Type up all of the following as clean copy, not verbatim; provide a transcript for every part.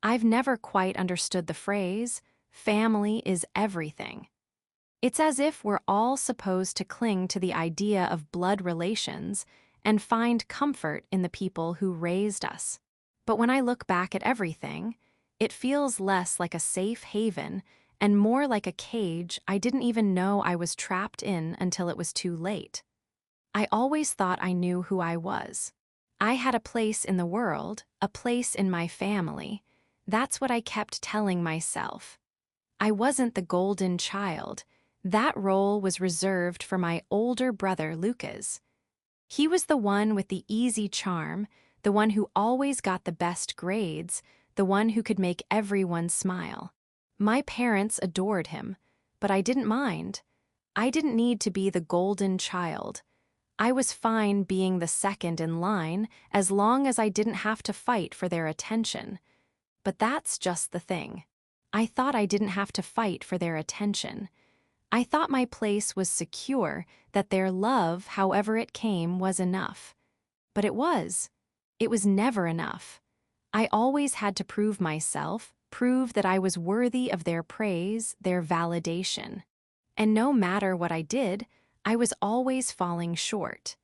I've never quite understood the phrase, family is everything. It's as if we're all supposed to cling to the idea of blood relations and find comfort in the people who raised us. But when I look back at everything, it feels less like a safe haven and more like a cage I didn't even know I was trapped in until it was too late. I always thought I knew who I was. I had a place in the world, a place in my family. That's what I kept telling myself. I wasn't the golden child. That role was reserved for my older brother, Lucas. He was the one with the easy charm, the one who always got the best grades, the one who could make everyone smile. My parents adored him, but I didn't mind. I didn't need to be the golden child. I was fine being the second in line as long as I didn't have to fight for their attention. But that's just the thing. I thought I didn't have to fight for their attention. I thought my place was secure, that their love, however it came, was enough. But it was. It was never enough. I always had to prove myself, prove that I was worthy of their praise, their validation. And no matter what I did, I was always falling short.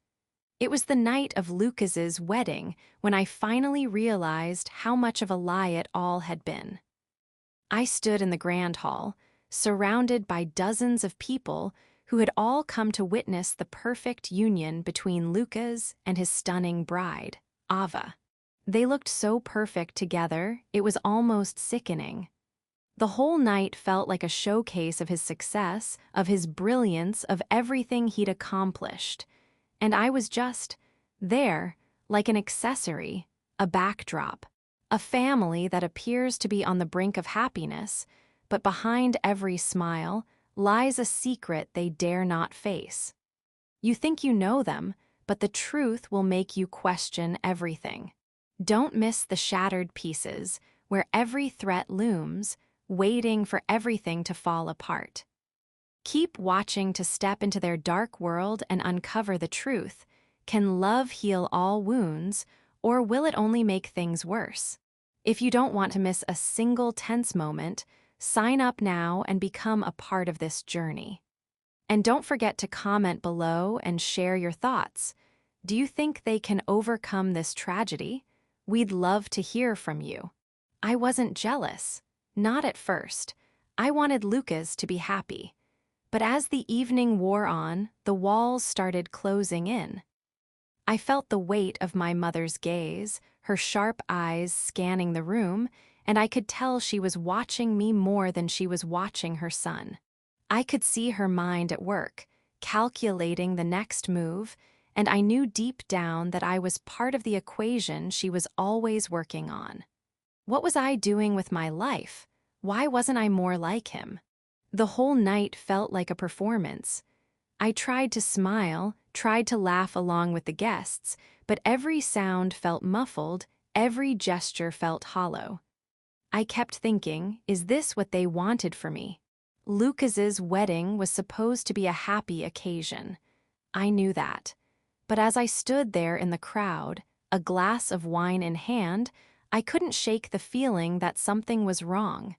It was the night of Lucas's wedding when I finally realized how much of a lie it all had been. I stood in the grand hall, surrounded by dozens of people who had all come to witness the perfect union between Lucas and his stunning bride, Ava. They looked so perfect together, it was almost sickening. The whole night felt like a showcase of his success, of his brilliance, of everything he'd accomplished. And I was just there, like an accessory, a backdrop, a family that appears to be on the brink of happiness, but behind every smile lies a secret they dare not face. You think you know them, but the truth will make you question everything. Don't miss the shattered pieces, where every threat looms, waiting for everything to fall apart. Keep watching to step into their dark world and uncover the truth. Can love heal all wounds, or will it only make things worse? If you don't want to miss a single tense moment, sign up now and become a part of this journey. And don't forget to comment below and share your thoughts. Do you think they can overcome this tragedy? We'd love to hear from you. I wasn't jealous. Not at first. I wanted Lucas to be happy. But as the evening wore on, the walls started closing in. I felt the weight of my mother's gaze, her sharp eyes scanning the room, and I could tell she was watching me more than she was watching her son. I could see her mind at work, calculating the next move, and I knew deep down that I was part of the equation she was always working on. What was I doing with my life? Why wasn't I more like him? The whole night felt like a performance. I tried to smile, tried to laugh along with the guests, but every sound felt muffled, every gesture felt hollow. I kept thinking, is this what they wanted for me? Lucas's wedding was supposed to be a happy occasion. I knew that. But as I stood there in the crowd, a glass of wine in hand, I couldn't shake the feeling that something was wrong.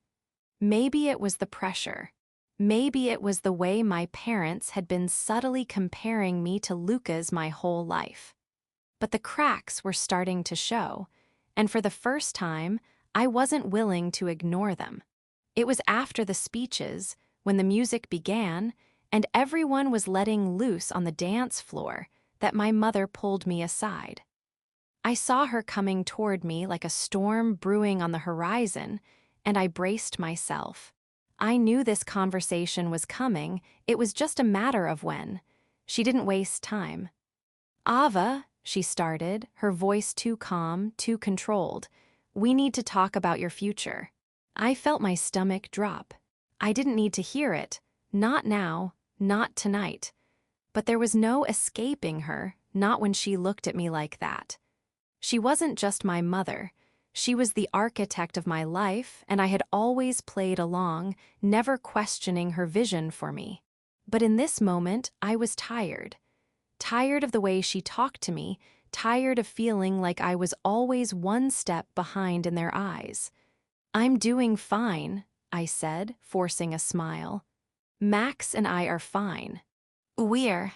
Maybe it was the pressure. Maybe it was the way my parents had been subtly comparing me to Lucas my whole life. But the cracks were starting to show, and for the first time, I wasn't willing to ignore them. It was after the speeches, when the music began, and everyone was letting loose on the dance floor, that my mother pulled me aside. I saw her coming toward me like a storm brewing on the horizon, and I braced myself. I knew this conversation was coming, it was just a matter of when. She didn't waste time. "Ava," she started, her voice too calm, too controlled, "we need to talk about your future." I felt my stomach drop. I didn't need to hear it. Not now, not tonight. But there was no escaping her, not when she looked at me like that. She wasn't just my mother. She was the architect of my life, and I had always played along, never questioning her vision for me. But in this moment, I was tired. Tired of the way she talked to me, tired of feeling like I was always one step behind in their eyes. I'm doing fine, I said, forcing a smile. Max and I are fine. We're.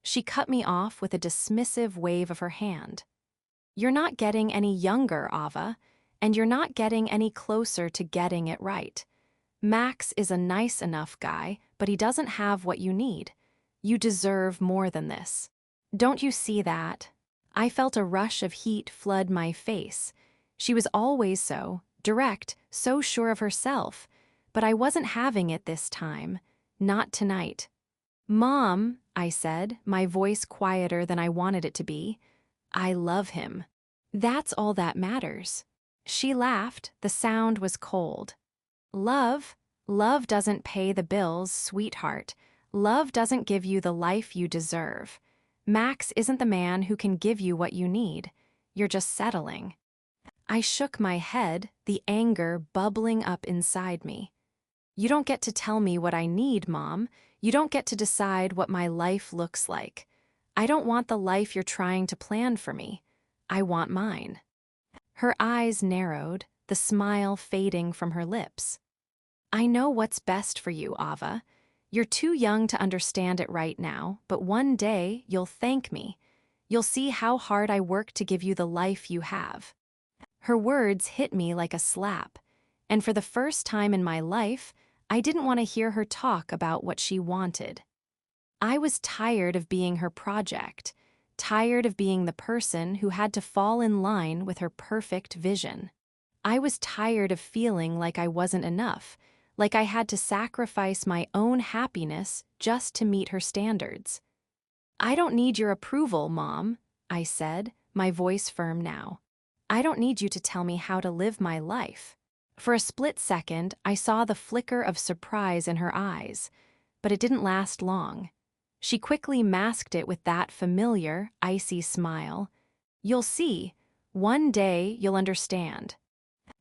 She cut me off with a dismissive wave of her hand. You're not getting any younger, Ava, and you're not getting any closer to getting it right. Max is a nice enough guy, but he doesn't have what you need. You deserve more than this. Don't you see that? I felt a rush of heat flood my face. She was always so direct, so sure of herself, but I wasn't having it this time. Not tonight. Mom, I said, my voice quieter than I wanted it to be, I love him. That's all that matters. She laughed, the sound was cold. Love? Love doesn't pay the bills, sweetheart. Love doesn't give you the life you deserve. Max isn't the man who can give you what you need. You're just settling. I shook my head, the anger bubbling up inside me. You don't get to tell me what I need, Mom. You don't get to decide what my life looks like. I don't want the life you're trying to plan for me. I want mine. Her eyes narrowed, the smile fading from her lips. I know what's best for you, Ava. You're too young to understand it right now, but one day you'll thank me. You'll see how hard I work to give you the life you have. Her words hit me like a slap, and for the first time in my life, I didn't want to hear her talk about what she wanted. I was tired of being her project, tired of being the person who had to fall in line with her perfect vision. I was tired of feeling like I wasn't enough, like I had to sacrifice my own happiness just to meet her standards. I don't need your approval, Mom, I said, my voice firm now. I don't need you to tell me how to live my life. For a split second, I saw the flicker of surprise in her eyes, but it didn't last long. She quickly masked it with that familiar, icy smile. You'll see. One day you'll understand.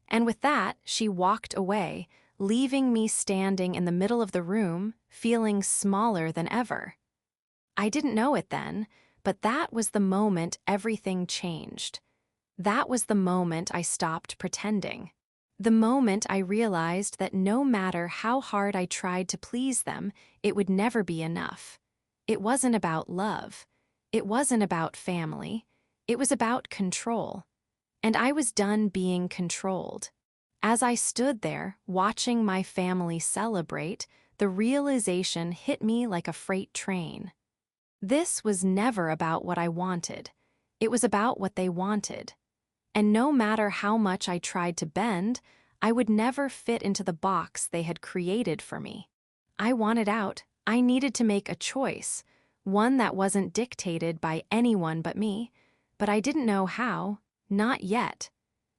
And with that, she walked away, leaving me standing in the middle of the room, feeling smaller than ever. I didn't know it then, but that was the moment everything changed. That was the moment I stopped pretending. The moment I realized that no matter how hard I tried to please them, it would never be enough. It wasn't about love. It wasn't about family. It was about control. And I was done being controlled. As I stood there, watching my family celebrate, the realization hit me like a freight train. This was never about what I wanted. It was about what they wanted. And no matter how much I tried to bend, I would never fit into the box they had created for me. I wanted out. I needed to make a choice, one that wasn't dictated by anyone but me, but I didn't know how, not yet.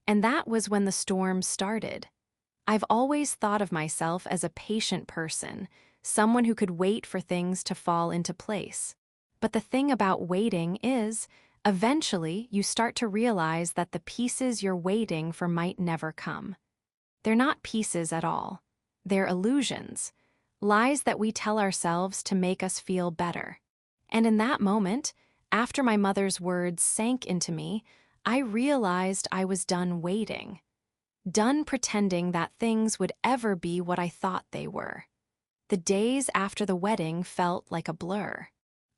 And that was when the storm started. I've always thought of myself as a patient person, someone who could wait for things to fall into place. But the thing about waiting is, eventually you start to realize that the pieces you're waiting for might never come. They're not pieces at all. They're illusions, lies that we tell ourselves to make us feel better. And in that moment, after my mother's words sank into me, I realized I was done waiting. Done pretending that things would ever be what I thought they were. The days after the wedding felt like a blur.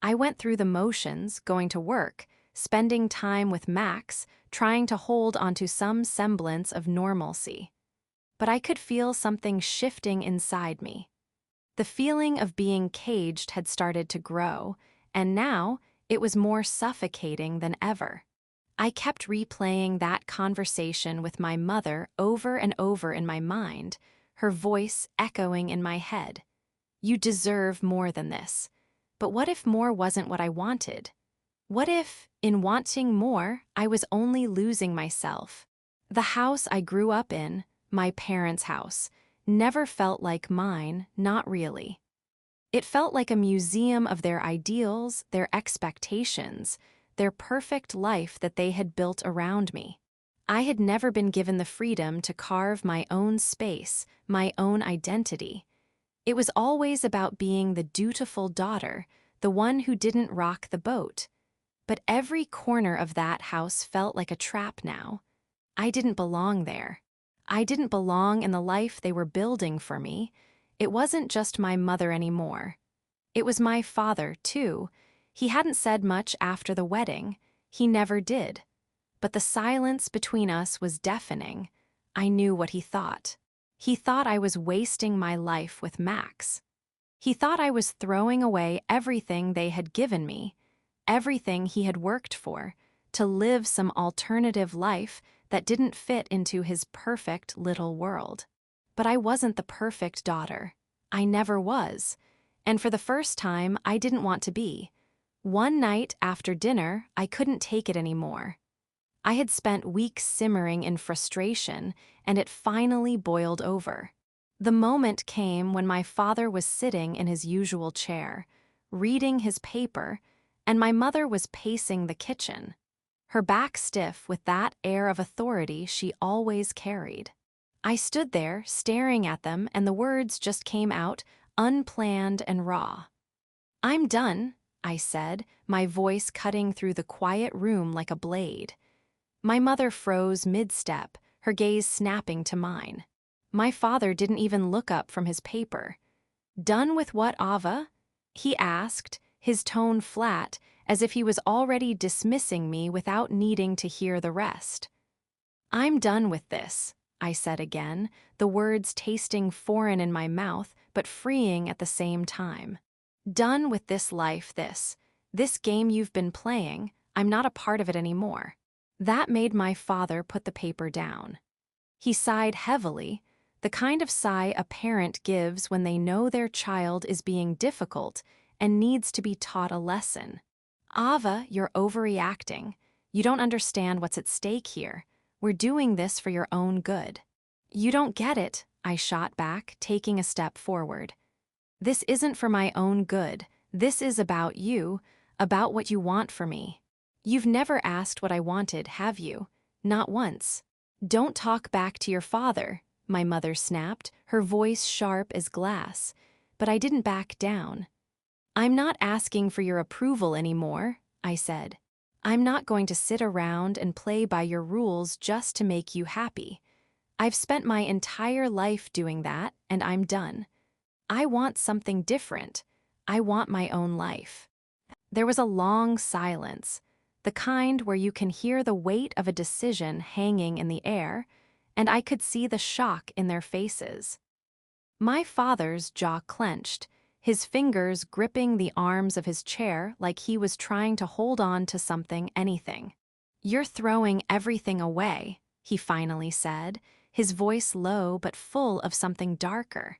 I went through the motions, going to work, spending time with Max, trying to hold onto some semblance of normalcy. But I could feel something shifting inside me. The feeling of being caged had started to grow, and now it was more suffocating than ever. I kept replaying that conversation with my mother over and over in my mind, her voice echoing in my head. You deserve more than this. But what if more wasn't what I wanted? What if, in wanting more, I was only losing myself? The house I grew up in, my parents' house, never felt like mine, not really. It felt like a museum of their ideals, their expectations, their perfect life that they had built around me. I had never been given the freedom to carve my own space, my own identity. It was always about being the dutiful daughter, the one who didn't rock the boat. But every corner of that house felt like a trap now. I didn't belong there. I didn't belong in the life they were building for me. It wasn't just my mother anymore. It was my father, too. He hadn't said much after the wedding. He never did. But the silence between us was deafening. I knew what he thought. He thought I was wasting my life with Max. He thought I was throwing away everything they had given me, everything he had worked for, to live some alternative life that didn't fit into his perfect little world. But I wasn't the perfect daughter. I never was. And for the first time, I didn't want to be. One night after dinner, I couldn't take it anymore. I had spent weeks simmering in frustration, and it finally boiled over. The moment came when my father was sitting in his usual chair, reading his paper, and my mother was pacing the kitchen, her back stiff with that air of authority she always carried. I stood there, staring at them, and the words just came out, unplanned and raw. "I'm done," I said, my voice cutting through the quiet room like a blade. My mother froze mid-step, her gaze snapping to mine. My father didn't even look up from his paper. "Done with what, Ava?" he asked, his tone flat, as if he was already dismissing me without needing to hear the rest. "I'm done with this," I said again, the words tasting foreign in my mouth but freeing at the same time. "Done with this life, this game you've been playing. I'm not a part of it anymore." That made my father put the paper down. He sighed heavily, the kind of sigh a parent gives when they know their child is being difficult and needs to be taught a lesson. "Ava, you're overreacting. You don't understand what's at stake here. We're doing this for your own good." "You don't get it," I shot back, taking a step forward. "This isn't for my own good. This is about you, about what you want for me. You've never asked what I wanted, have you? Not once." "Don't talk back to your father," my mother snapped, her voice sharp as glass. But I didn't back down. "I'm not asking for your approval anymore," I said. "I'm not going to sit around and play by your rules just to make you happy. I've spent my entire life doing that, and I'm done. I want something different. I want my own life." There was a long silence, the kind where you can hear the weight of a decision hanging in the air, and I could see the shock in their faces. My father's jaw clenched, his fingers gripping the arms of his chair like he was trying to hold on to something, anything. "You're throwing everything away," he finally said, his voice low but full of something darker.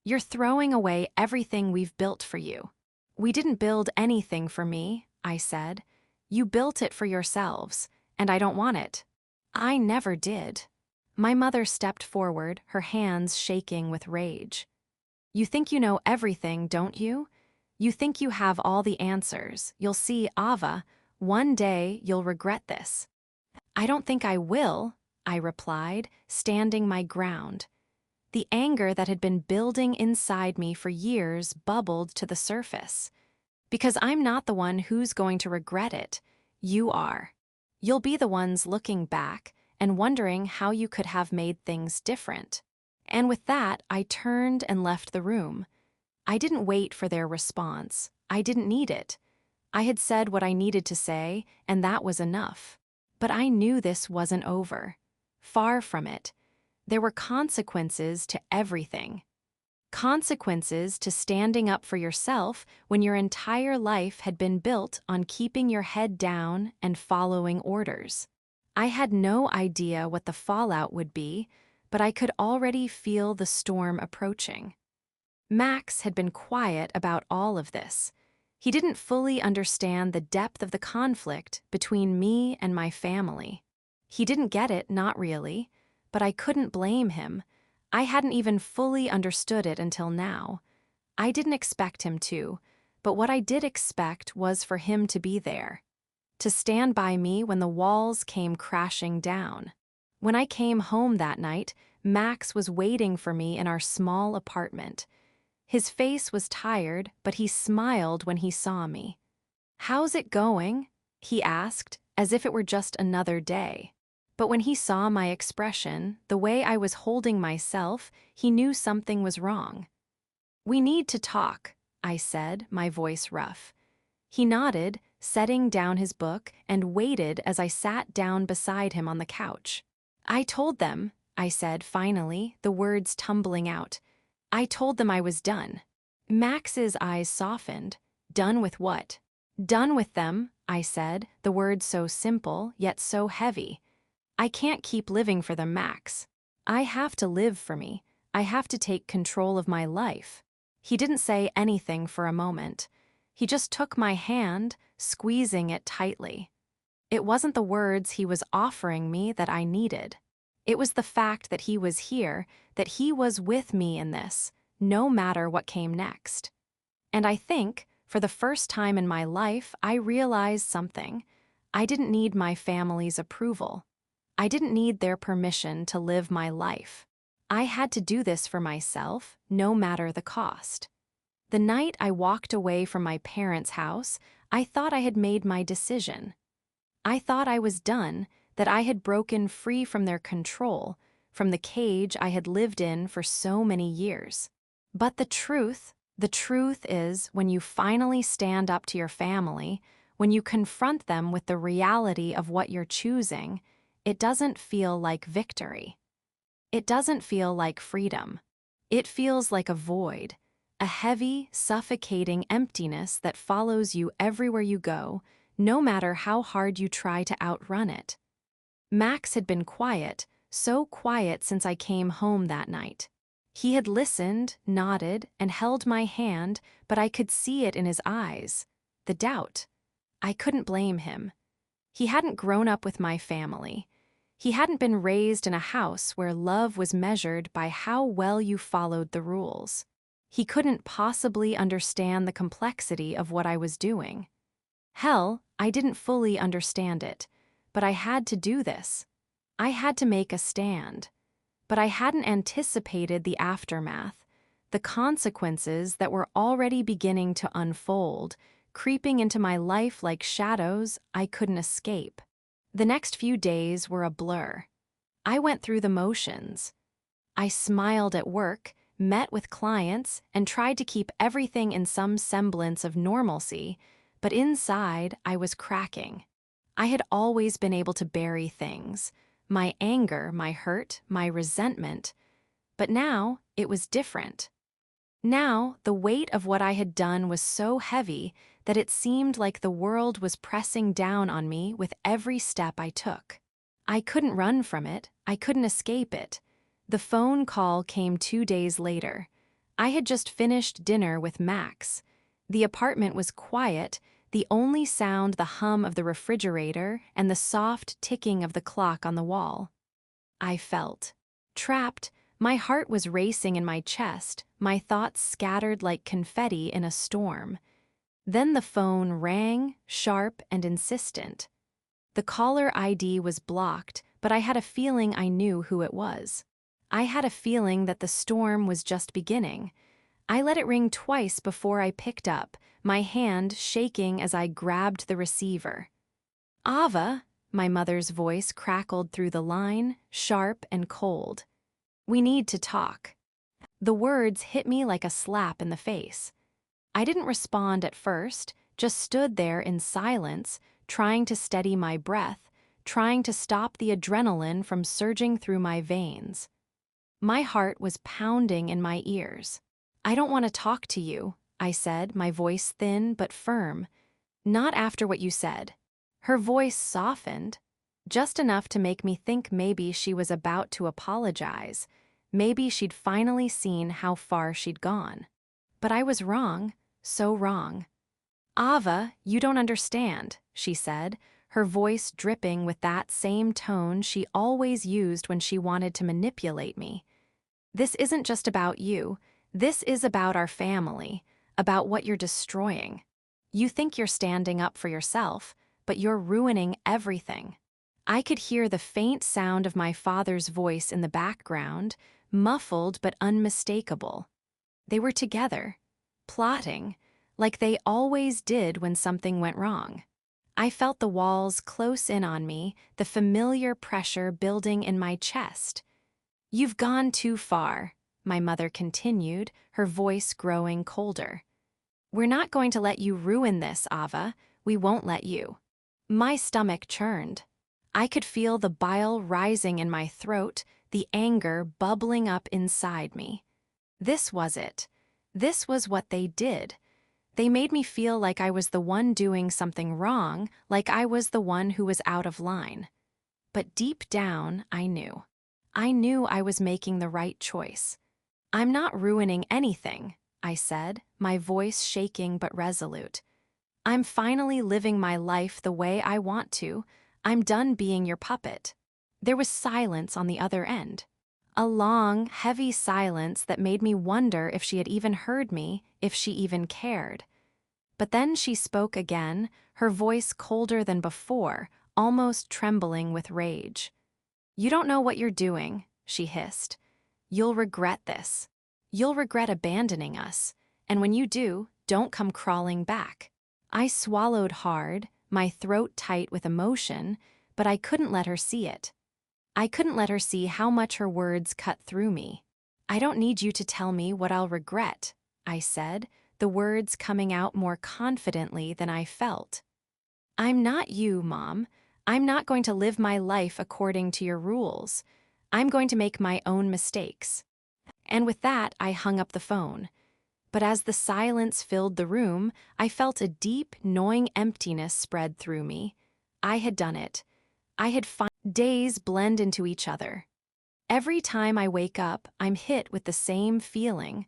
"You're throwing away everything we've built for you." "We didn't build anything for me," I said. "You built it for yourselves, and I don't want it." "I never did." My mother stepped forward, her hands shaking with rage. "You think you know everything, don't you? You think you have all the answers. You'll see, Ava, one day you'll regret this." "I don't think I will," I replied, standing my ground. The anger that had been building inside me for years bubbled to the surface. "Because I'm not the one who's going to regret it. You are. You'll be the ones looking back and wondering how you could have made things different." And with that, I turned and left the room. I didn't wait for their response. I didn't need it. I had said what I needed to say, and that was enough. But I knew this wasn't over. Far from it. There were consequences to everything. Consequences to standing up for yourself when your entire life had been built on keeping your head down and following orders. I had no idea what the fallout would be, but I could already feel the storm approaching. Max had been quiet about all of this. He didn't fully understand the depth of the conflict between me and my family. He didn't get it, not really, but I couldn't blame him. I hadn't even fully understood it until now. I didn't expect him to, but what I did expect was for him to be there, to stand by me when the walls came crashing down. When I came home that night, Max was waiting for me in our small apartment. His face was tired, but he smiled when he saw me. "How's it going?" he asked, as if it were just another day. But when he saw my expression, the way I was holding myself, he knew something was wrong. "We need to talk," I said, my voice rough. He nodded, setting down his book, and waited as I sat down beside him on the couch. "I told them," I said finally, the words tumbling out. "I told them I was done." Max's eyes softened. "Done with what?" "Done with them," I said, the words so simple, yet so heavy. "I can't keep living for them, Max. I have to live for me. I have to take control of my life." He didn't say anything for a moment. He just took my hand, squeezing it tightly. It wasn't the words he was offering me that I needed. It was the fact that he was here, that he was with me in this, no matter what came next. And I think, for the first time in my life, I realized something. I didn't need my family's approval. I didn't need their permission to live my life. I had to do this for myself, no matter the cost. The night I walked away from my parents' house, I thought I had made my decision. I thought I was done, that I had broken free from their control, from the cage I had lived in for so many years. But the truth is, when you finally stand up to your family, when you confront them with the reality of what you're choosing, it doesn't feel like victory. It doesn't feel like freedom. It feels like a void, a heavy, suffocating emptiness that follows you everywhere you go, no matter how hard you try to outrun it. Max had been quiet, so quiet since I came home that night. He had listened, nodded, and held my hand, but I could see it in his eyes. The doubt. I couldn't blame him. He hadn't grown up with my family. He hadn't been raised in a house where love was measured by how well you followed the rules. He couldn't possibly understand the complexity of what I was doing. Hell, I didn't fully understand it, but I had to do this. I had to make a stand. But I hadn't anticipated the aftermath, the consequences that were already beginning to unfold, creeping into my life like shadows I couldn't escape. The next few days were a blur. I went through the motions. I smiled at work, met with clients, and tried to keep everything in some semblance of normalcy, but inside I was cracking. I had always been able to bury things, my anger, my hurt, my resentment, but now it was different. Now, the weight of what I had done was so heavy that it seemed like the world was pressing down on me with every step I took. I couldn't run from it. I couldn't escape it. The phone call came 2 days later. I had just finished dinner with Max. The apartment was quiet, the only sound the hum of the refrigerator and the soft ticking of the clock on the wall. I felt trapped. My heart was racing in my chest, my thoughts scattered like confetti in a storm. Then the phone rang, sharp and insistent. The caller ID was blocked, but I had a feeling I knew who it was. I had a feeling that the storm was just beginning. I let it ring twice before I picked up, my hand shaking as I grabbed the receiver. "Ava," my mother's voice crackled through the line, sharp and cold. "We need to talk." The words hit me like a slap in the face. I didn't respond at first, just stood there in silence, trying to steady my breath, trying to stop the adrenaline from surging through my veins. My heart was pounding in my ears. "I don't want to talk to you," I said, my voice thin but firm. "Not after what you said." Her voice softened, just enough to make me think maybe she was about to apologize. Maybe she'd finally seen how far she'd gone. But I was wrong, so wrong. "Ava, you don't understand," she said, her voice dripping with that same tone she always used when she wanted to manipulate me. "This isn't just about you. This is about our family, about what you're destroying. You think you're standing up for yourself, but you're ruining everything." I could hear the faint sound of my father's voice in the background, muffled but unmistakable. They were together, plotting, like they always did when something went wrong. I felt the walls close in on me, the familiar pressure building in my chest. "You've gone too far," my mother continued, her voice growing colder. "We're not going to let you ruin this, Ava. We won't let you." My stomach churned. I could feel the bile rising in my throat, the anger bubbling up inside me. This was it. This was what they did. They made me feel like I was the one doing something wrong, like I was the one who was out of line. But deep down, I knew. I knew I was making the right choice. "I'm not ruining anything," I said, my voice shaking but resolute. "I'm finally living my life the way I want to. I'm done being your puppet." There was silence on the other end. A long, heavy silence that made me wonder if she had even heard me, if she even cared. But then she spoke again, her voice colder than before, almost trembling with rage. "You don't know what you're doing," she hissed. "You'll regret this. You'll regret abandoning us. And when you do, don't come crawling back." I swallowed hard, my throat tight with emotion, but I couldn't let her see it. I couldn't let her see how much her words cut through me. "I don't need you to tell me what I'll regret," I said, the words coming out more confidently than I felt. "I'm not you, Mom. I'm not going to live my life according to your rules. I'm going to make my own mistakes." And with that, I hung up the phone. But as the silence filled the room, I felt a deep, gnawing emptiness spread through me. I had done it. Days blend into each other. Every time I wake up, I'm hit with the same feeling,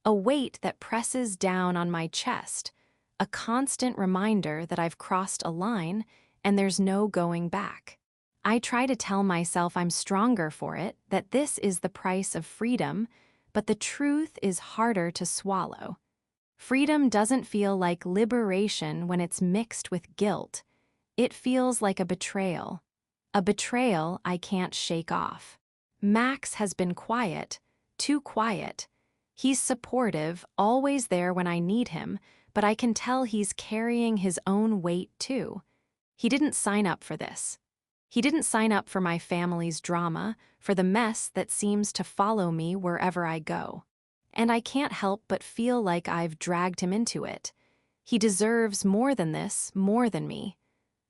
a weight that presses down on my chest, a constant reminder that I've crossed a line and there's no going back. I try to tell myself I'm stronger for it, that this is the price of freedom, but the truth is harder to swallow. Freedom doesn't feel like liberation when it's mixed with guilt. It feels like a betrayal I can't shake off. Max has been quiet, too quiet. He's supportive, always there when I need him, but I can tell he's carrying his own weight too. He didn't sign up for this. He didn't sign up for my family's drama, for the mess that seems to follow me wherever I go. And I can't help but feel like I've dragged him into it. He deserves more than this, more than me.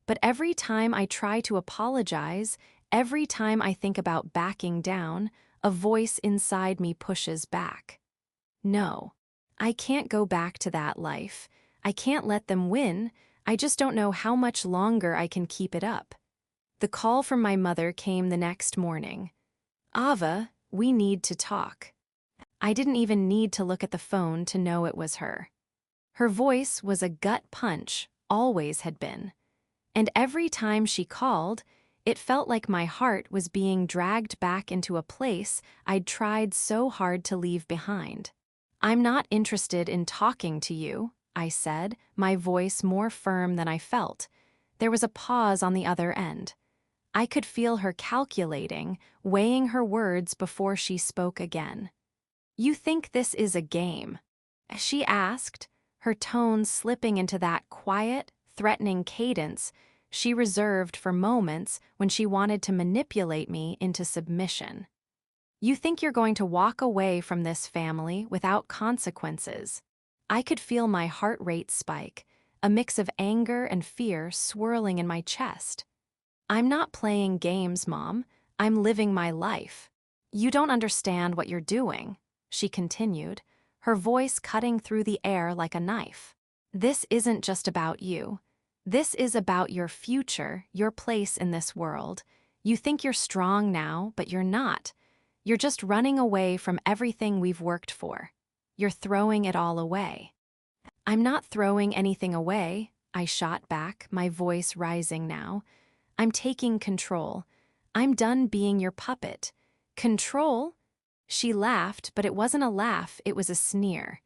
But every time I try to apologize, every time I think about backing down, a voice inside me pushes back. No, I can't go back to that life. I can't let them win. I just don't know how much longer I can keep it up. The call from my mother came the next morning. "Ava, we need to talk." I didn't even need to look at the phone to know it was her. Her voice was a gut punch, always had been. And every time she called, it felt like my heart was being dragged back into a place I'd tried so hard to leave behind. "I'm not interested in talking to you," I said, my voice more firm than I felt. There was a pause on the other end. I could feel her calculating, weighing her words before she spoke again. "You think this is a game?" she asked, her tone slipping into that quiet, threatening cadence she reserved for moments when she wanted to manipulate me into submission. "You think you're going to walk away from this family without consequences?" I could feel my heart rate spike, a mix of anger and fear swirling in my chest. "I'm not playing games, Mom. I'm living my life." "You don't understand what you're doing," she continued, her voice cutting through the air like a knife. "This isn't just about you. This is about your future, your place in this world. You think you're strong now, but you're not. You're just running away from everything we've worked for. You're throwing it all away." "I'm not throwing anything away," I shot back, my voice rising now. "I'm taking control. I'm done being your puppet." "Control?" She laughed, but it wasn't a laugh, it was a sneer.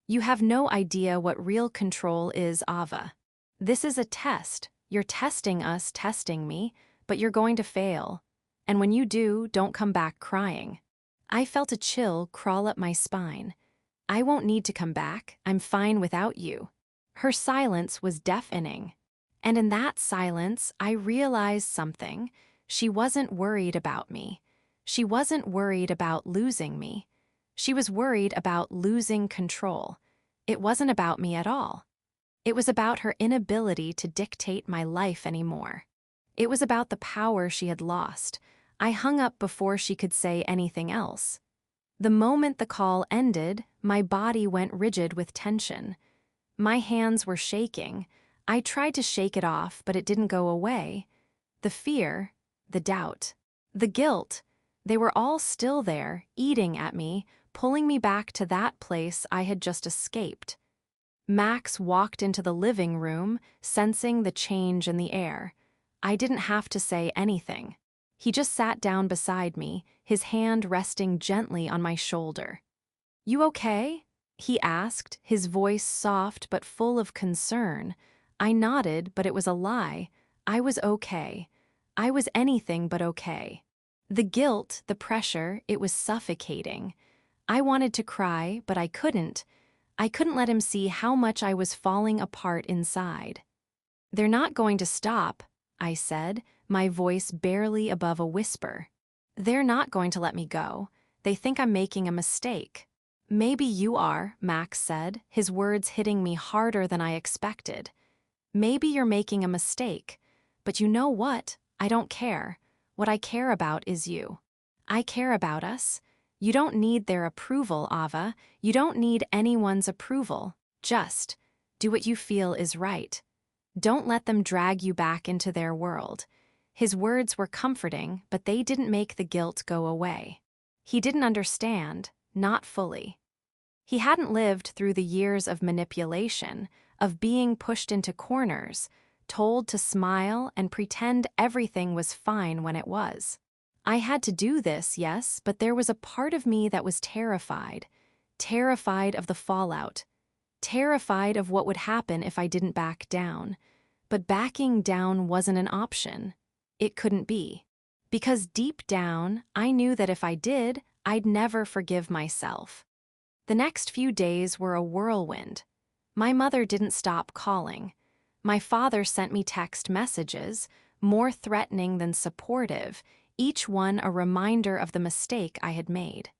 "You have no idea what real control is, Ava. This is a test. You're testing us, testing me, but you're going to fail. And when you do, don't come back crying." I felt a chill crawl up my spine. "I won't need to come back. I'm fine without you." Her silence was deafening. And in that silence, I realized something. She wasn't worried about me. She wasn't worried about losing me. She was worried about losing control. It wasn't about me at all. It was about her inability to dictate my life anymore. It was about the power she had lost. I hung up before she could say anything else. The moment the call ended, my body went rigid with tension. My hands were shaking. I tried to shake it off, but it didn't go away. The fear, the doubt, the guilt, they were all still there, eating at me, pulling me back to that place I had just escaped. Max walked into the living room, sensing the change in the air. I didn't have to say anything. He just sat down beside me, his hand resting gently on my shoulder. "You okay?" he asked, his voice soft but full of concern. I nodded, but it was a lie. I was okay. I was anything but okay. The guilt, the pressure, it was suffocating. I wanted to cry, but I couldn't. I couldn't let him see how much I was falling apart inside. "They're not going to stop," I said, my voice barely above a whisper. "They're not going to let me go. They think I'm making a mistake." "Maybe you are," Max said, his words hitting me harder than I expected. "Maybe you're making a mistake. But you know what? I don't care. What I care about is you. I care about us. You don't need their approval, Ava. You don't need anyone's approval. Just do what you feel is right. Don't let them drag you back into their world." His words were comforting, but they didn't make the guilt go away. He didn't understand, not fully. He hadn't lived through the years of manipulation, of being pushed into corners, told to smile and pretend everything was fine when it was. I had to do this, yes, but there was a part of me that was terrified. Terrified of the fallout. Terrified of what would happen if I didn't back down. But backing down wasn't an option. It couldn't be. Because deep down, I knew that if I did, I'd never forgive myself. The next few days were a whirlwind. My mother didn't stop calling. My father sent me text messages, more threatening than supportive, each one a reminder of the mistake I had made.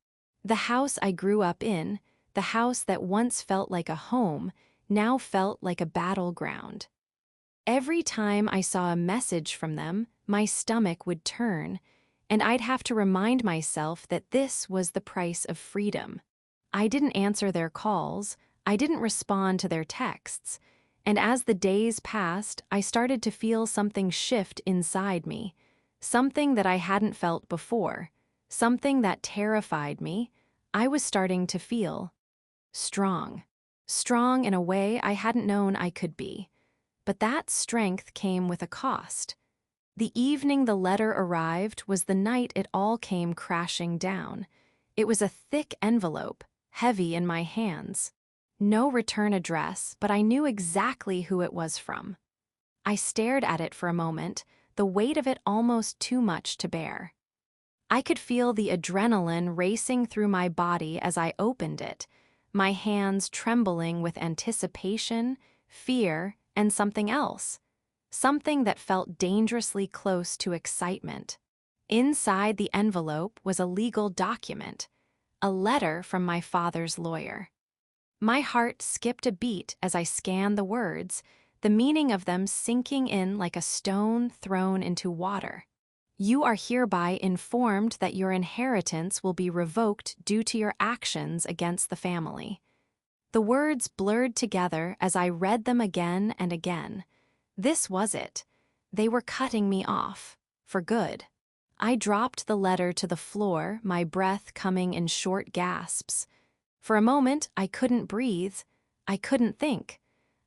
The house I grew up in, the house that once felt like a home, now felt like a battleground. Every time I saw a message from them, my stomach would turn, and I'd have to remind myself that this was the price of freedom. I didn't answer their calls, I didn't respond to their texts, and as the days passed, I started to feel something shift inside me, something that I hadn't felt before, something that terrified me. I was starting to feel strong. Strong in a way I hadn't known I could be. But that strength came with a cost. The evening the letter arrived was the night it all came crashing down. It was a thick envelope, heavy in my hands. No return address, but I knew exactly who it was from. I stared at it for a moment, the weight of it almost too much to bear. I could feel the adrenaline racing through my body as I opened it, my hands trembling with anticipation, fear, and something else. Something that felt dangerously close to excitement. Inside the envelope was a legal document, a letter from my father's lawyer. My heart skipped a beat as I scanned the words, the meaning of them sinking in like a stone thrown into water. "You are hereby informed that your inheritance will be revoked due to your actions against the family." The words blurred together as I read them again and again. This was it. They were cutting me off. For good. I dropped the letter to the floor, my breath coming in short gasps. For a moment, I couldn't breathe. I couldn't think.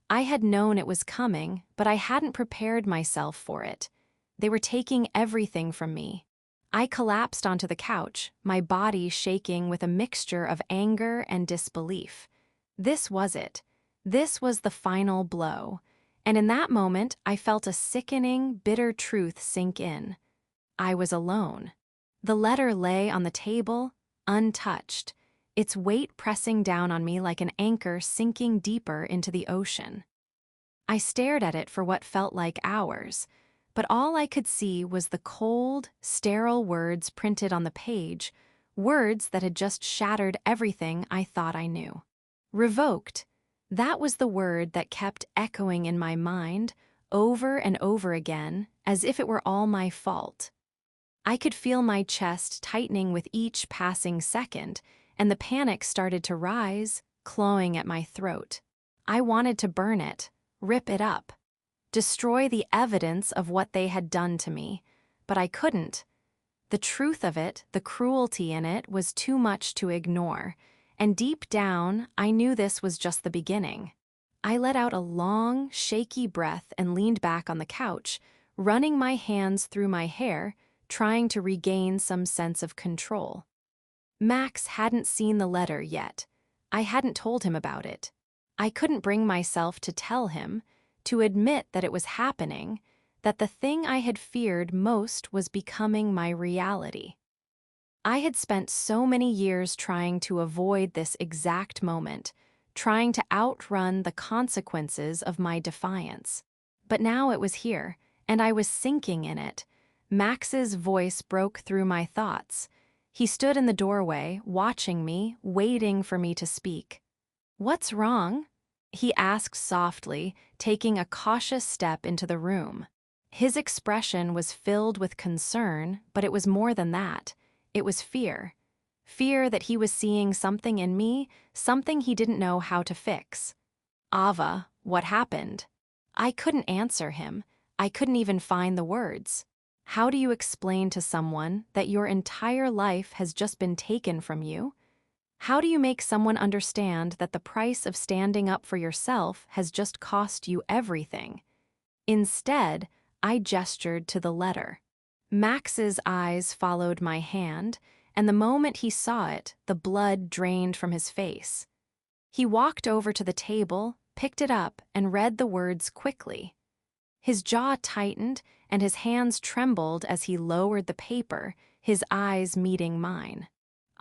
I had known it was coming, but I hadn't prepared myself for it. They were taking everything from me. I collapsed onto the couch, my body shaking with a mixture of anger and disbelief. This was it. This was the final blow. And in that moment, I felt a sickening, bitter truth sink in. I was alone. The letter lay on the table, untouched, its weight pressing down on me like an anchor sinking deeper into the ocean. I stared at it for what felt like hours, but all I could see was the cold, sterile words printed on the page, words that had just shattered everything I thought I knew. Revoked. That was the word that kept echoing in my mind, over and over again, as if it were all my fault. I could feel my chest tightening with each passing second, and the panic started to rise, clawing at my throat. I wanted to burn it, rip it up, destroy the evidence of what they had done to me, but I couldn't. The truth of it, the cruelty in it, was too much to ignore, and deep down, I knew this was just the beginning. I let out a long, shaky breath and leaned back on the couch, running my hands through my hair, trying to regain some sense of control. Max hadn't seen the letter yet. I hadn't told him about it. I couldn't bring myself to tell him, to admit that it was happening, that the thing I had feared most was becoming my reality. I had spent so many years trying to avoid this exact moment, trying to outrun the consequences of my defiance. But now it was here, and I was sinking in it. Max's voice broke through my thoughts. He stood in the doorway, watching me, waiting for me to speak. "What's wrong?" he asked softly, taking a cautious step into the room. His expression was filled with concern, but it was more than that. It was fear. Fear that he was seeing something in me, something he didn't know how to fix. "Ava, what happened?" I couldn't answer him. I couldn't even find the words. How do you explain to someone that your entire life has just been taken from you? How do you make someone understand that the price of standing up for yourself has just cost you everything? Instead, I gestured to the letter. Max's eyes followed my hand, and the moment he saw it, the blood drained from his face. He walked over to the table, picked it up, and read the words quickly. His jaw tightened, and his hands trembled as he lowered the paper, his eyes meeting mine.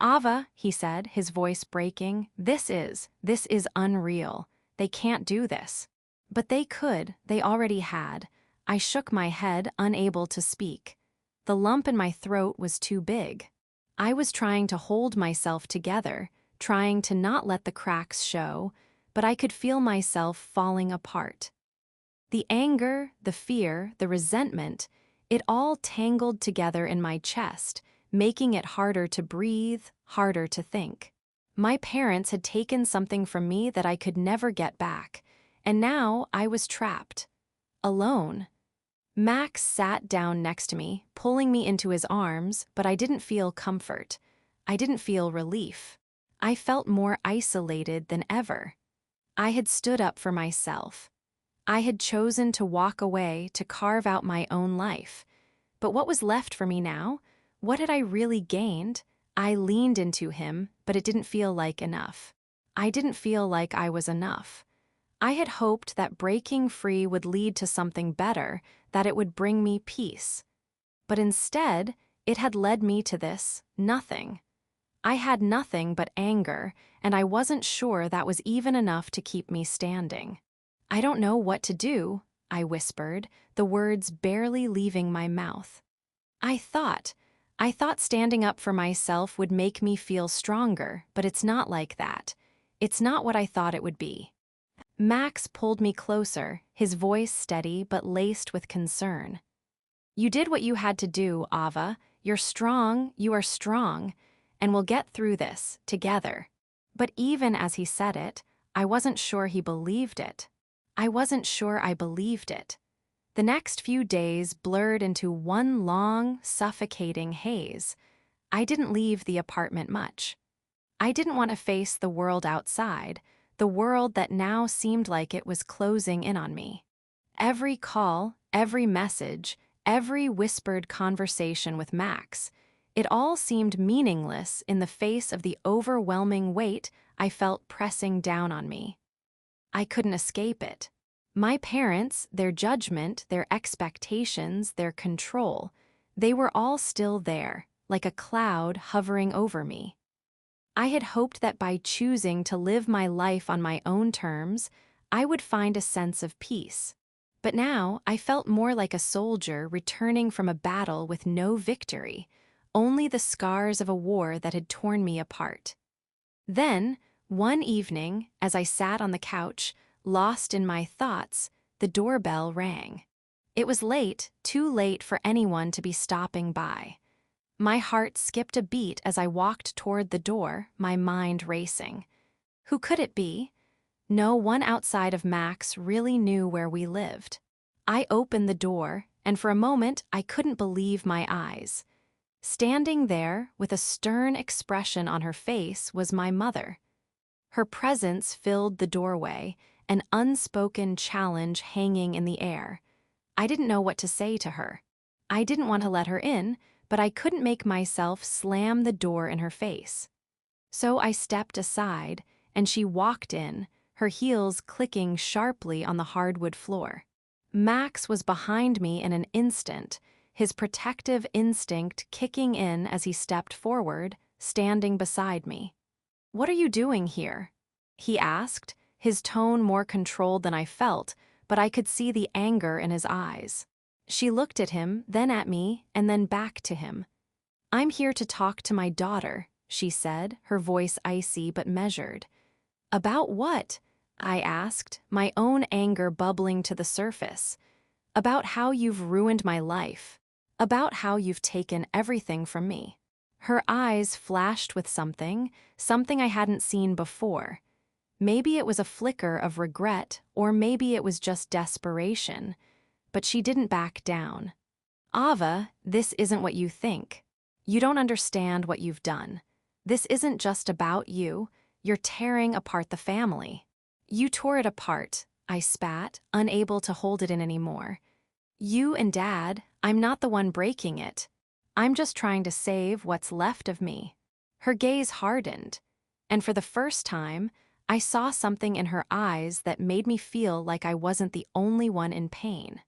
"Ava," he said, his voice breaking, this is unreal. They can't do this." But they could, they already had. I shook my head, unable to speak. The lump in my throat was too big. I was trying to hold myself together, trying to not let the cracks show, but I could feel myself falling apart. The anger, the fear, the resentment, it all tangled together in my chest, making it harder to breathe, harder to think. My parents had taken something from me that I could never get back, and now I was trapped. Alone. Max sat down next to me, pulling me into his arms, but I didn't feel comfort. I didn't feel relief. I felt more isolated than ever. I had stood up for myself. I had chosen to walk away, to carve out my own life. But what was left for me now? What had I really gained? I leaned into him, but it didn't feel like enough. I didn't feel like I was enough. I had hoped that breaking free would lead to something better, that it would bring me peace. But instead, it had led me to this, nothing. I had nothing but anger, and I wasn't sure that was even enough to keep me standing. "I don't know what to do," I whispered, the words barely leaving my mouth. I thought standing up for myself would make me feel stronger, but it's not like that. It's not what I thought it would be. Max pulled me closer, his voice steady but laced with concern. "You did what you had to do, Ava. You're strong, you are strong, and we'll get through this, together." But even as he said it, I wasn't sure he believed it. I wasn't sure I believed it. The next few days blurred into one long, suffocating haze. I didn't leave the apartment much. I didn't want to face the world outside, the world that now seemed like it was closing in on me. Every call, every message, every whispered conversation with Max, it all seemed meaningless in the face of the overwhelming weight I felt pressing down on me. I couldn't escape it. My parents, their judgment, their expectations, their control, they were all still there, like a cloud hovering over me. I had hoped that by choosing to live my life on my own terms, I would find a sense of peace. But now I felt more like a soldier returning from a battle with no victory, only the scars of a war that had torn me apart. Then, one evening, as I sat on the couch, lost in my thoughts, the doorbell rang. It was late, too late for anyone to be stopping by. My heart skipped a beat as I walked toward the door, my mind racing. Who could it be? No one outside of Max really knew where we lived. I opened the door, and for a moment I couldn't believe my eyes. Standing there, with a stern expression on her face, was my mother. Her presence filled the doorway, an unspoken challenge hanging in the air. I didn't know what to say to her. I didn't want to let her in, but I couldn't make myself slam the door in her face. So I stepped aside, and she walked in, her heels clicking sharply on the hardwood floor. Max was behind me in an instant, his protective instinct kicking in as he stepped forward, standing beside me. "What are you doing here?" he asked, his tone more controlled than I felt, but I could see the anger in his eyes. She looked at him, then at me, and then back to him. "I'm here to talk to my daughter," she said, her voice icy but measured. "About what?" I asked, my own anger bubbling to the surface. "About how you've ruined my life. About how you've taken everything from me." Her eyes flashed with something I hadn't seen before. Maybe it was a flicker of regret, or maybe it was just desperation. But she didn't back down. "Ava, this isn't what you think. You don't understand what you've done. This isn't just about you. You're tearing apart the family." "You tore it apart," I spat, unable to hold it in anymore. "You and Dad, I'm not the one breaking it. I'm just trying to save what's left of me." Her gaze hardened, and for the first time, I saw something in her eyes that made me feel like I wasn't the only one in pain.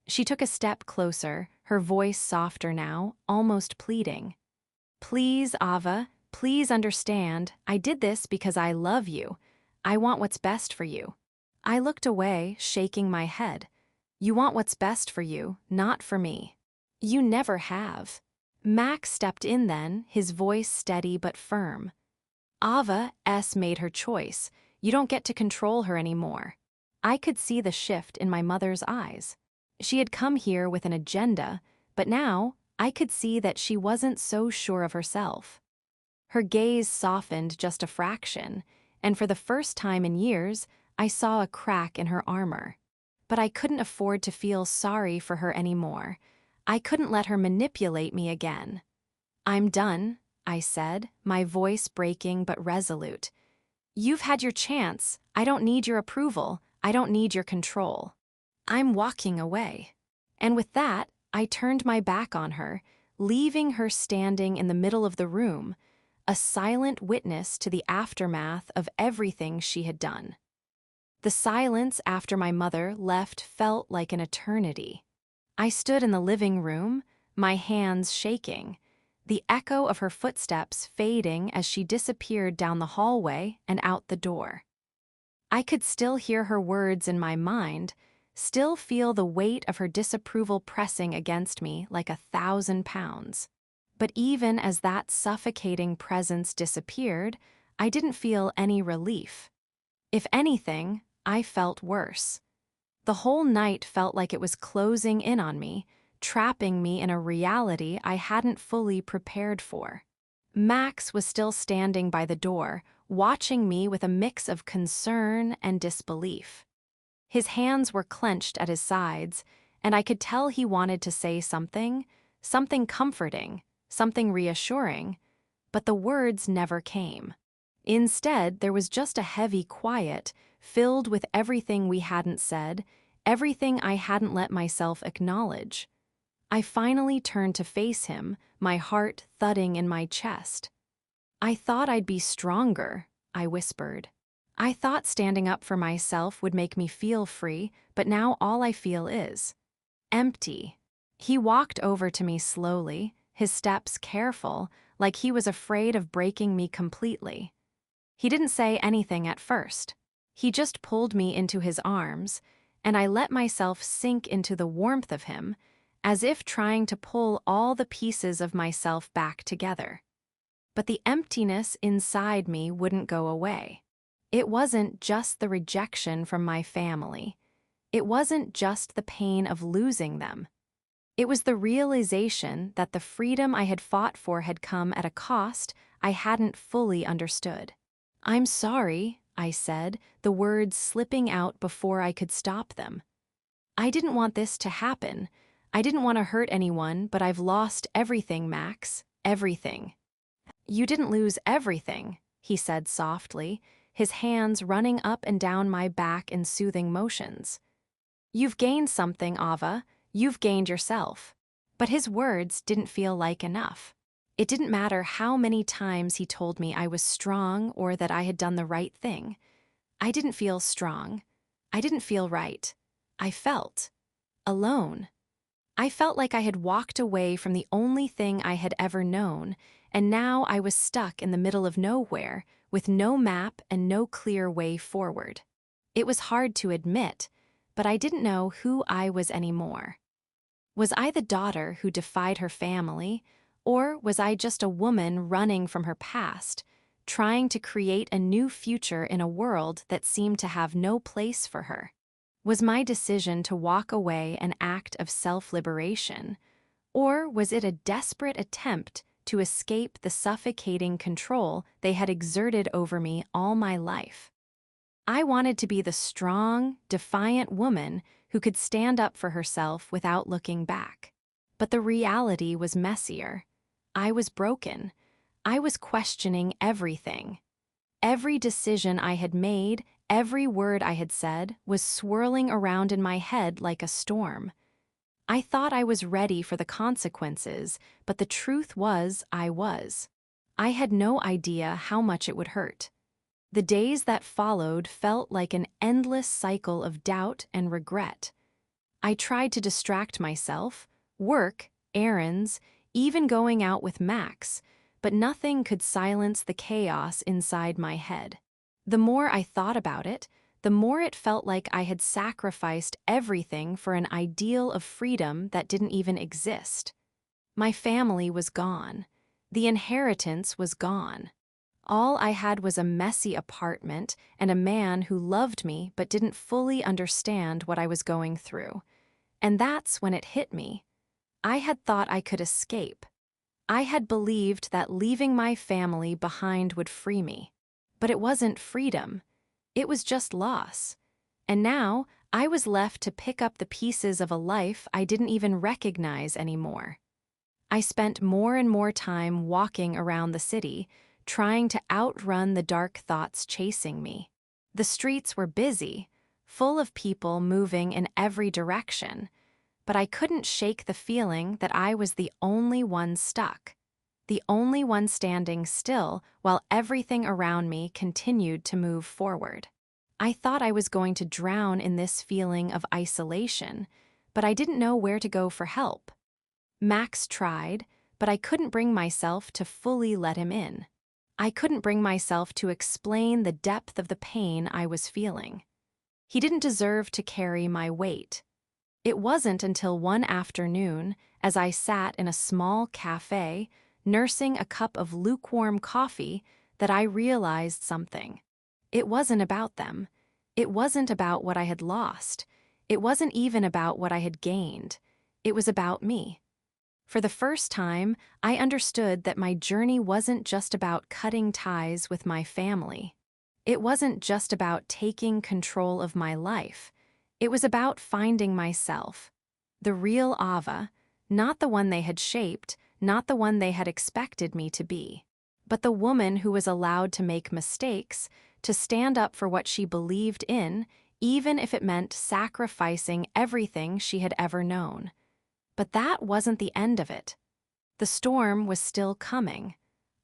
She took a step closer, her voice softer now, almost pleading. "Please, Ava, please understand, I did this because I love you. I want what's best for you." I looked away, shaking my head. "You want what's best for you, not for me. You never have." Max stepped in then, his voice steady but firm. "Ava S. made her choice. You don't get to control her anymore." I could see the shift in my mother's eyes. She had come here with an agenda, but now I could see that she wasn't so sure of herself. Her gaze softened just a fraction, and for the first time in years, I saw a crack in her armor. But I couldn't afford to feel sorry for her anymore. I couldn't let her manipulate me again. "I'm done," I said, my voice breaking but resolute. "You've had your chance. I don't need your approval. I don't need your control. I'm walking away." And with that, I turned my back on her, leaving her standing in the middle of the room, a silent witness to the aftermath of everything she had done. The silence after my mother left felt like an eternity. I stood in the living room, my hands shaking, the echo of her footsteps fading as she disappeared down the hallway and out the door. I could still hear her words in my mind, still feel the weight of her disapproval pressing against me like 1,000 pounds. But even as that suffocating presence disappeared, I didn't feel any relief. If anything, I felt worse. The whole night felt like it was closing in on me, trapping me in a reality I hadn't fully prepared for. Max was still standing by the door, watching me with a mix of concern and disbelief. His hands were clenched at his sides, and I could tell he wanted to say something comforting, something reassuring, but the words never came. Instead, there was just a heavy quiet, filled with everything we hadn't said, everything I hadn't let myself acknowledge. I finally turned to face him, my heart thudding in my chest. "I thought I'd be stronger," I whispered. "I thought standing up for myself would make me feel free, but now all I feel is empty." He walked over to me slowly, his steps careful, like he was afraid of breaking me completely. He didn't say anything at first. He just pulled me into his arms, and I let myself sink into the warmth of him, as if trying to pull all the pieces of myself back together. But the emptiness inside me wouldn't go away. It wasn't just the rejection from my family. It wasn't just the pain of losing them. It was the realization that the freedom I had fought for had come at a cost I hadn't fully understood. "I'm sorry," I said, the words slipping out before I could stop them. "I didn't want this to happen. I didn't want to hurt anyone, but I've lost everything, Max. Everything." "You didn't lose everything," he said softly, his hands running up and down my back in soothing motions. "You've gained something, Ava. You've gained yourself." But his words didn't feel like enough. It didn't matter how many times he told me I was strong or that I had done the right thing. I didn't feel strong. I didn't feel right. I felt alone. I felt like I had walked away from the only thing I had ever known, and now I was stuck in the middle of nowhere, with no map and no clear way forward. It was hard to admit, but I didn't know who I was anymore. Was I the daughter who defied her family, or was I just a woman running from her past, trying to create a new future in a world that seemed to have no place for her? Was my decision to walk away an act of self-liberation, or was it a desperate attempt to escape the suffocating control they had exerted over me all my life? I wanted to be the strong, defiant woman who could stand up for herself without looking back. But the reality was messier. I was broken. I was questioning everything. Every decision I had made, every word I had said, was swirling around in my head like a storm. I thought I was ready for the consequences, but the truth was I was. I had no idea how much it would hurt. The days that followed felt like an endless cycle of doubt and regret. I tried to distract myself, work, errands, even going out with Max, but nothing could silence the chaos inside my head. The more I thought about it, the more it felt like I had sacrificed everything for an ideal of freedom that didn't even exist. My family was gone. The inheritance was gone. All I had was a messy apartment and a man who loved me but didn't fully understand what I was going through. And that's when it hit me. I had thought I could escape. I had believed that leaving my family behind would free me. But it wasn't freedom. It was just loss. And now I was left to pick up the pieces of a life I didn't even recognize anymore. I spent more and more time walking around the city, trying to outrun the dark thoughts chasing me. The streets were busy, full of people moving in every direction, but I couldn't shake the feeling that I was the only one stuck, the only one standing still while everything around me continued to move forward. I thought I was going to drown in this feeling of isolation, but I didn't know where to go for help. Max tried, but I couldn't bring myself to fully let him in. I couldn't bring myself to explain the depth of the pain I was feeling. He didn't deserve to carry my weight. It wasn't until one afternoon, as I sat in a small cafe, nursing a cup of lukewarm coffee, that I realized something. It wasn't about them. It wasn't about what I had lost. It wasn't even about what I had gained. It was about me. For the first time, I understood that my journey wasn't just about cutting ties with my family. It wasn't just about taking control of my life. It was about finding myself. The real Ava, not the one they had shaped, not the one they had expected me to be, but the woman who was allowed to make mistakes, to stand up for what she believed in, even if it meant sacrificing everything she had ever known. But that wasn't the end of it. The storm was still coming.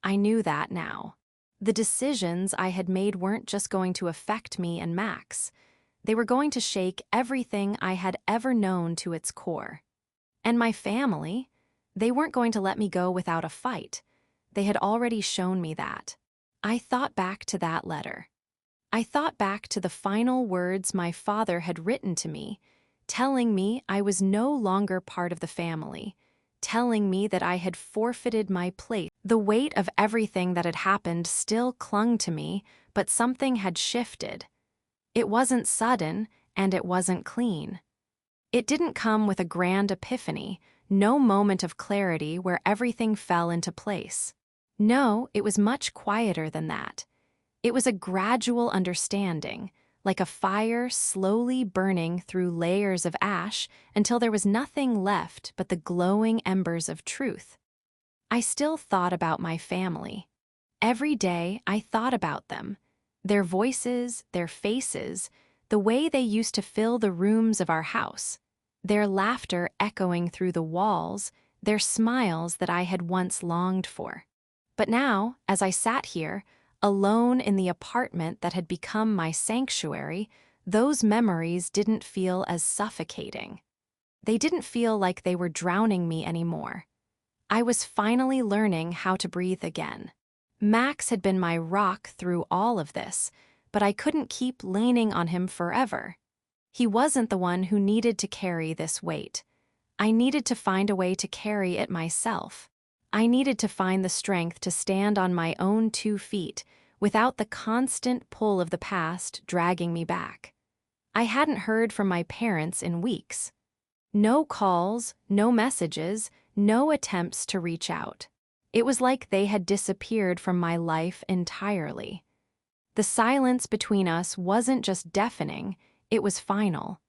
I knew that now. The decisions I had made weren't just going to affect me and Max. They were going to shake everything I had ever known to its core. And my family, they weren't going to let me go without a fight. They had already shown me that. I thought back to that letter. I thought back to the final words my father had written to me, telling me I was no longer part of the family, telling me that I had forfeited my place. The weight of everything that had happened still clung to me, but something had shifted. It wasn't sudden, and it wasn't clean. It didn't come with a grand epiphany, no moment of clarity where everything fell into place. No, it was much quieter than that. It was a gradual understanding, like a fire slowly burning through layers of ash until there was nothing left but the glowing embers of truth. I still thought about my family. Every day I thought about them, their voices, their faces, the way they used to fill the rooms of our house, their laughter echoing through the walls, their smiles that I had once longed for. But now, as I sat here, alone in the apartment that had become my sanctuary, those memories didn't feel as suffocating. They didn't feel like they were drowning me anymore. I was finally learning how to breathe again. Max had been my rock through all of this, but I couldn't keep leaning on him forever. He wasn't the one who needed to carry this weight. I needed to find a way to carry it myself. I needed to find the strength to stand on my own 2 feet without the constant pull of the past dragging me back. I hadn't heard from my parents in weeks. No calls, no messages, no attempts to reach out. It was like they had disappeared from my life entirely. The silence between us wasn't just deafening, it was final.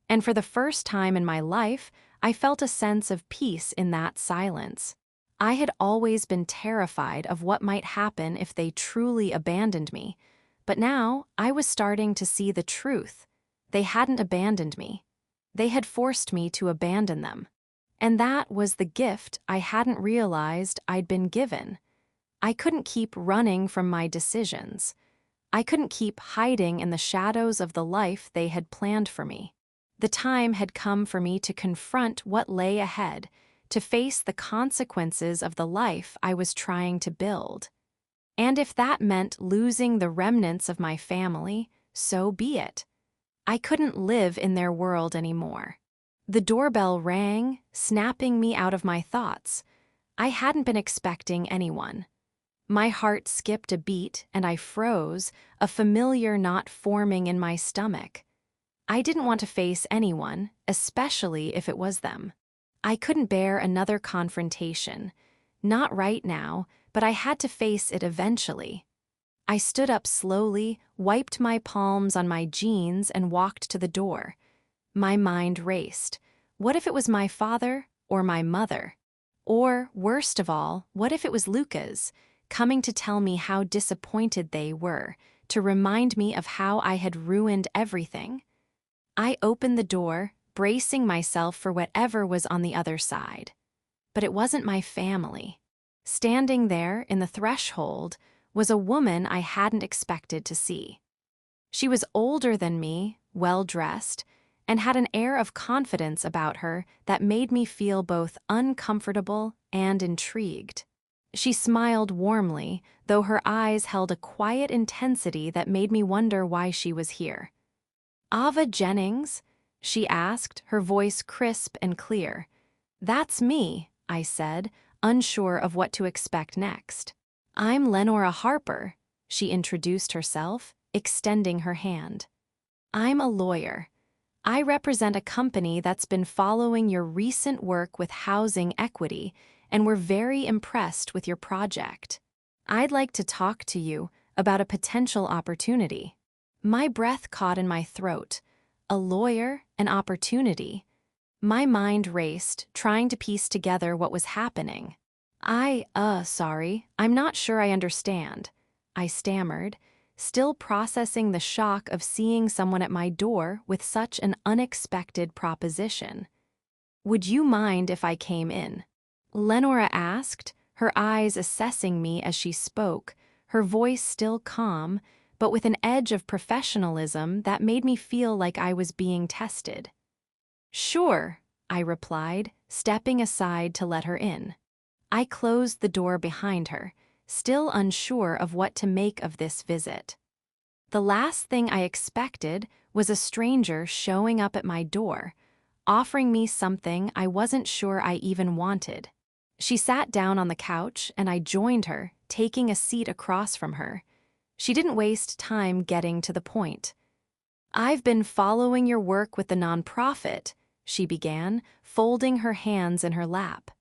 And for the first time in my life, I felt a sense of peace in that silence. I had always been terrified of what might happen if they truly abandoned me, but now I was starting to see the truth. They hadn't abandoned me. They had forced me to abandon them. And that was the gift I hadn't realized I'd been given. I couldn't keep running from my decisions. I couldn't keep hiding in the shadows of the life they had planned for me. The time had come for me to confront what lay ahead, to face the consequences of the life I was trying to build. And if that meant losing the remnants of my family, so be it. I couldn't live in their world anymore. The doorbell rang, snapping me out of my thoughts. I hadn't been expecting anyone. My heart skipped a beat and I froze, a familiar knot forming in my stomach. I didn't want to face anyone, especially if it was them. I couldn't bear another confrontation. Not right now, but I had to face it eventually. I stood up slowly, wiped my palms on my jeans, and walked to the door. My mind raced. What if it was my father or my mother? Or, worst of all, what if it was Luca's, coming to tell me how disappointed they were, to remind me of how I had ruined everything? I opened the door, bracing myself for whatever was on the other side. But it wasn't my family. Standing there in the threshold was a woman I hadn't expected to see. She was older than me, well-dressed, and had an air of confidence about her that made me feel both uncomfortable and intrigued. She smiled warmly, though her eyes held a quiet intensity that made me wonder why she was here. "Ava Jennings?" she asked, her voice crisp and clear. "That's me," I said, unsure of what to expect next. "I'm Lenora Harper," she introduced herself, extending her hand. "I'm a lawyer. I represent a company that's been following your recent work with housing equity, and we're very impressed with your project. I'd like to talk to you about a potential opportunity." My breath caught in my throat. A lawyer, an opportunity. My mind raced, trying to piece together what was happening. Sorry, I'm not sure I understand," I stammered, still processing the shock of seeing someone at my door with such an unexpected proposition. "Would you mind if I came in?" Lenora asked, her eyes assessing me as she spoke, her voice still calm, but with an edge of professionalism that made me feel like I was being tested. "Sure," I replied, stepping aside to let her in. I closed the door behind her, still unsure of what to make of this visit. The last thing I expected was a stranger showing up at my door, offering me something I wasn't sure I even wanted. She sat down on the couch and I joined her, taking a seat across from her. She didn't waste time getting to the point. "I've been following your work with the nonprofit," she began, folding her hands in her lap.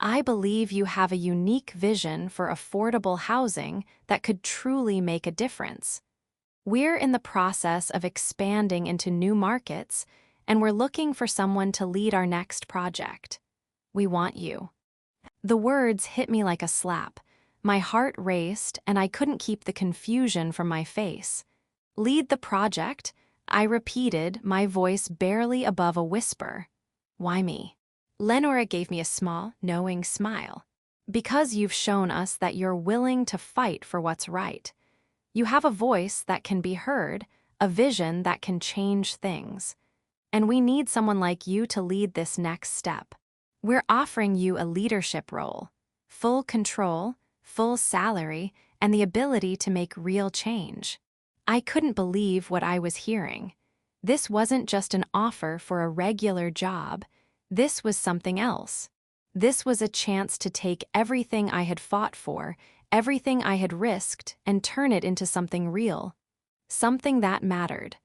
"I believe you have a unique vision for affordable housing that could truly make a difference. We're in the process of expanding into new markets, and we're looking for someone to lead our next project. We want you." The words hit me like a slap. My heart raced, and I couldn't keep the confusion from my face. "Lead the project?" I repeated, my voice barely above a whisper. "Why me?" Lenora gave me a small, knowing smile. "Because you've shown us that you're willing to fight for what's right. You have a voice that can be heard, a vision that can change things. And we need someone like you to lead this next step. We're offering you a leadership role, full control, full salary, and the ability to make real change." I couldn't believe what I was hearing. This wasn't just an offer for a regular job. This was something else. This was a chance to take everything I had fought for, everything I had risked, and turn it into something real. Something that mattered.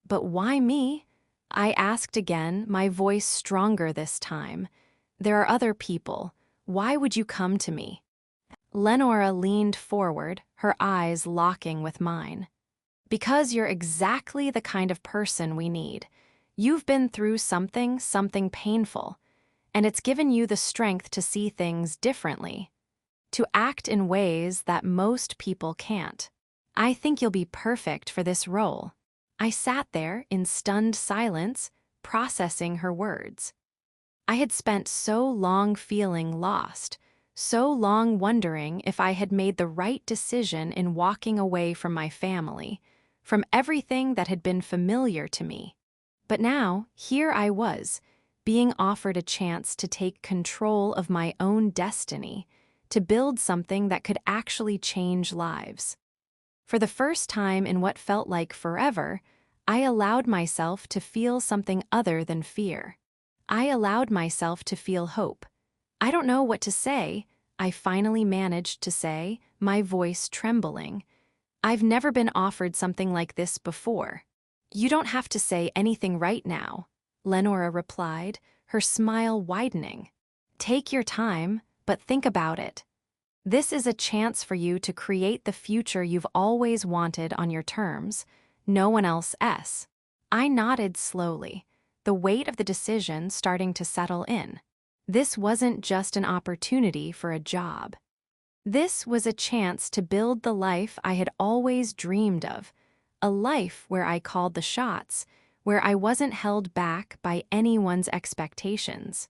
"But why me?" I asked again, my voice stronger this time. "There are other people. Why would you come to me?" Lenora leaned forward, her eyes locking with mine. "Because you're exactly the kind of person we need. You've been through something painful, and it's given you the strength to see things differently, to act in ways that most people can't. I think you'll be perfect for this role." I sat there in stunned silence, processing her words. I had spent so long feeling lost, so long wondering if I had made the right decision in walking away from my family, from everything that had been familiar to me. But now, here I was, being offered a chance to take control of my own destiny, to build something that could actually change lives. For the first time in what felt like forever, I allowed myself to feel something other than fear. I allowed myself to feel hope. "I don't know what to say," I finally managed to say, my voice trembling. "I've never been offered something like this before." "You don't have to say anything right now," Lenora replied, her smile widening. "Take your time, but think about it. This is a chance for you to create the future you've always wanted on your terms, no one else's." I nodded slowly, the weight of the decision starting to settle in. This wasn't just an opportunity for a job. This was a chance to build the life I had always dreamed of, a life where I called the shots, where I wasn't held back by anyone's expectations.